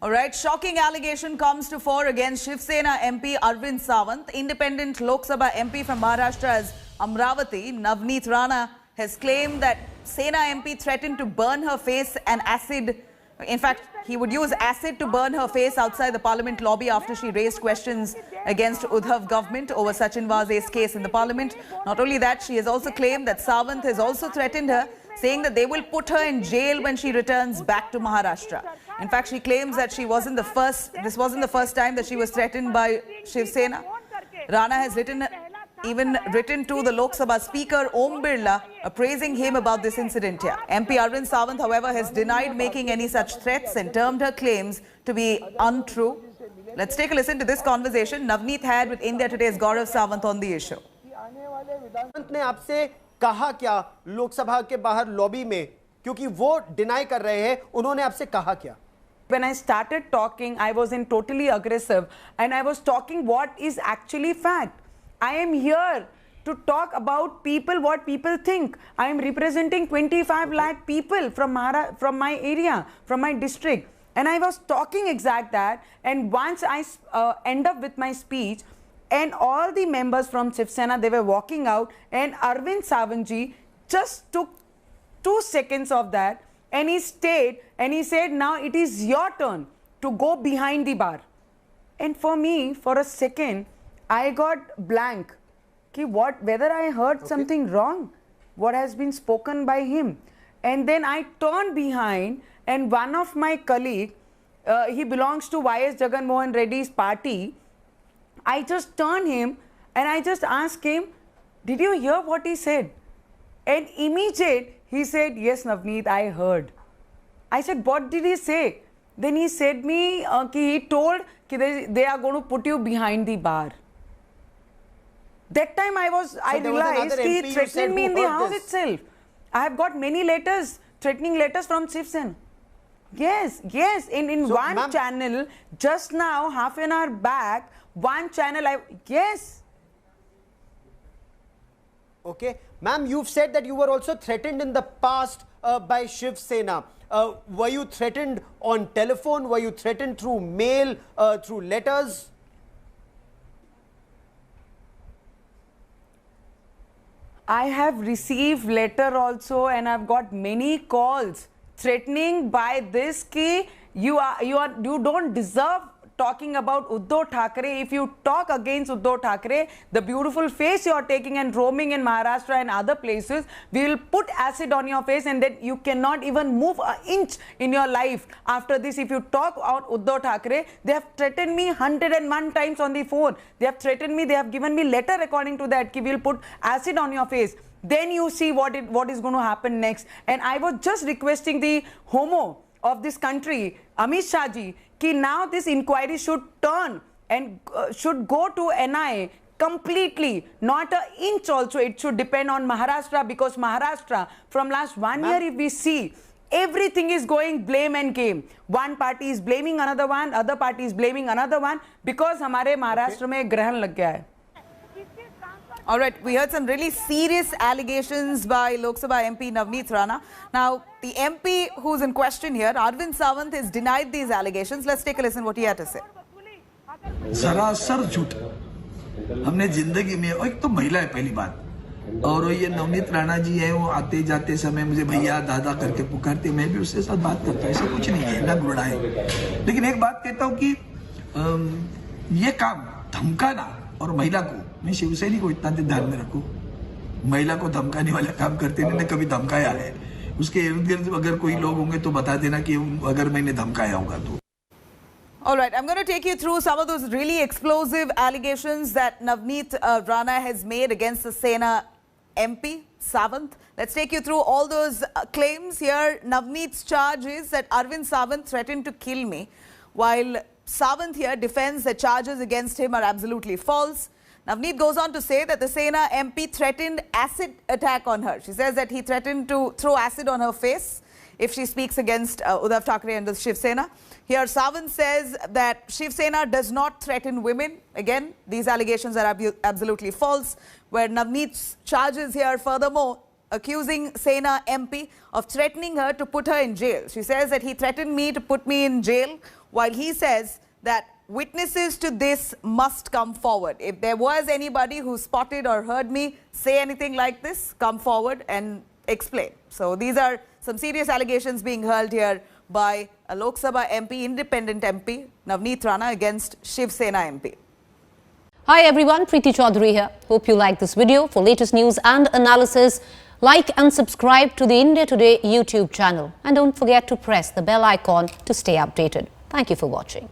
All right, shocking allegation comes to fore against Shiv Sena MP Arvind Sawant. Independent Lok Sabha MP from Maharashtra as Amravati, Navneet Rana, has claimed that Sena MP threatened to burn her face and acid. In fact, he would use acid to burn her face outside the parliament lobby after she raised questions against Uddhav government over Sachin Vaze's case in the parliament. Not only that, she has also claimed that Sawant has also threatened her, saying that they will put her in jail when she returns back to Maharashtra. In fact, she claims that this wasn't the first time that she was threatened by Shiv Sena. Rana has even written to the Lok Sabha Speaker Om Birla, praising him about this incident here. MP Arvind Sawant, however, has denied making any such threats and termed her claims to be untrue. Let's take a listen to this conversation Navneet had with India Today's Gaurav Sawant on the issue. ने आपसे कहा क्या लोकसभा के बाहर lobby में, क्योंकि वो deny कर रहे हैं, उन्होंने आपसे कहा क्या? When I started talking, I was in totally aggressive and I was talking what is actually fact. I am here to talk about people, what people think. I am representing 25 lakh people from my area, from my district. And I was talking exact that. And once I end up with my speech, and all the members from Shiv Sena, they were walking out, and Arvind Sawant just took 2 seconds of that, and he stayed, and he said, now it is your turn to go behind the bar. And for me, for a second, I got blank. Whether I heard something wrong, what has been spoken by him. And then I turned behind, and one of my colleagues, he belongs to Y.S. Jagan Mohan Reddy's party. I just turned him and I just asked him, did you hear what he said? And immediate, he said, yes, Navneet, I heard. I said, what did he say? Then he said me, he told they are going to put you behind the bar. That time I realized he threatened me in the house itself. I have got many letters, threatening letters from Shiv Sena. Yes, in so, one channel, just now, half an hour back, one channel, yes. Okay. Ma'am, you've said that you were also threatened in the past by Shiv Sena. Were you threatened on telephone? Were you threatened through mail, through letters? I have received letter also, and I've got many calls threatening by this ki you don't deserve talking about Uddhav Thackeray. If you talk against Uddhav Thackeray, the beautiful face you are taking and roaming in Maharashtra and other places, we will put acid on your face, and then you cannot even move an inch in your life. After this, if you talk about Uddhav Thackeray, they have threatened me 101 times on the phone. They have threatened me, they have given me letter according to that, ki we will put acid on your face. Then you see what is going to happen next. And I was just requesting the homo of this country, Amit Shah ji, ki now this inquiry should turn and should go to NIA completely, not an inch also. It should depend on Maharashtra, because Maharashtra, from last 1 year, if we see, everything is going blame and game. One party is blaming another one, other party is blaming another one, because hamare Maharashtra mein grahan lag gaya hai. All right, we heard some really serious allegations by Lok Sabha MP Navneet Rana. Now, the MP who's in question here, Arvind Sawant, has denied these allegations. Let's take a listen what he had to say. सरासर झूठ हमने जिंदगी में, एक तो महिला है पहली बात, और ये नवनीत राणा जी है, वो आते जाते समय मुझे भैया दादा करके पुकारते, मैं भी उसके साथ बात करता हूँ, ऐसा कुछ नहीं है, ना गुड़ा है। लेकिन एक बात कहता हूँ कि ये काम धमकाना और महिला को, मैं शिवसैनी को इतना ध्यान में रखूं, महिला को धमकाने वाला काम करते नहीं, कभी धमकाया है, उसके इर्द गिर्द अगर कोई लोग होंगे तो बता देना कि अगर मैंने धमकाया होगा तो। All right, I'm going to take you through some of those really explosive allegations that Navneet Rana has made against the Sena MP Sawant. Let's take you through all those claims here. Navneet's charge is that Arvind Sawant threatened to kill me, while Sawant here defends that charges against him are absolutely false. Navneet goes on to say that the Sena MP threatened acid attack on her. She says that he threatened to throw acid on her face if she speaks against Uddhav Thackeray and the Shiv Sena. Here, Sawant says that Shiv Sena does not threaten women. Again, these allegations are absolutely false. Where Navneet's charges here, furthermore, accusing Sena MP of threatening her to put her in jail. She says that he threatened me to put me in jail while he says that witnesses to this must come forward. If there was anybody who spotted or heard me say anything like this, come forward and explain. So these are some serious allegations being hurled here by a Lok Sabha MP, independent MP, Navneet Rana against Shiv Sena MP. Hi everyone, Preeti Chaudhary here. Hope you like this video. For latest news and analysis, like and subscribe to the India Today YouTube channel. And don't forget to press the bell icon to stay updated. Thank you for watching.